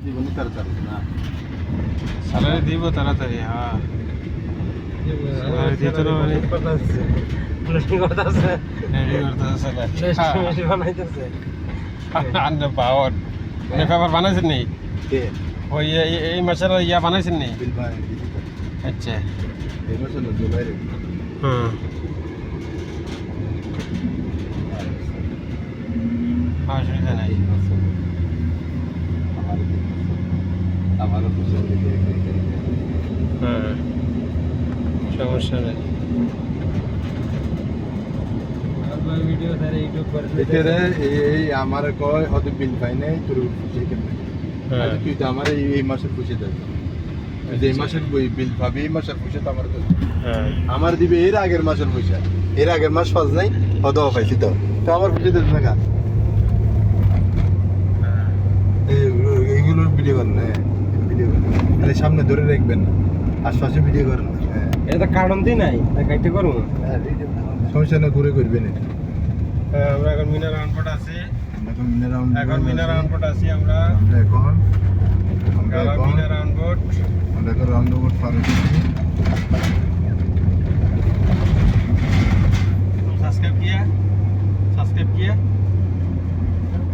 দিবনি তাড়াতাড়ি না স্যালারি দিব তাড়াতাড়ি হ্যাঁ স্যালারি দিতে না মানে রেডি করতেছে স্যালারি পাওয়ার পেপার বানাইছেন নি কে ওই এই মাসের ইয়া বানাইছেন নি বিল ভাই আচ্ছা এই মাসে না জুলাই রে হুম অসুবিধা নাই আমারও খুশি হ্যাঁ সমস্যা নেই এটারে এই আমার কয় হয়তো বিল পাই নাই তোর খুশি কেমনে তুই তো আমার এই মাসের খুশি দেয় যে এই মাসের বিল পাবি এই মাসের খুশি তো আমার আমার দিবে এর আগের মাসের পয়সা এর আগের মাস পাস নাই হয়তো পাইছি তো তো আমার খুশি দেবে না এইগুলোর ভিডিও করেন না ভিডিও খালি সামনে ধরে রাখবেন না আশপাশে ভিডিও করেন না এটা কারণ দিই নাই কাইতে করবো সমস্যা না ঘুরে করবেন এটা আমরা এখন মিনা রাউন্ডপট আছি এখন মিনা রাউন্ডপট আছি আমরা এখন মিনা রাউন্ডপট আমরা এখন রাউন্ড পার হয়েছি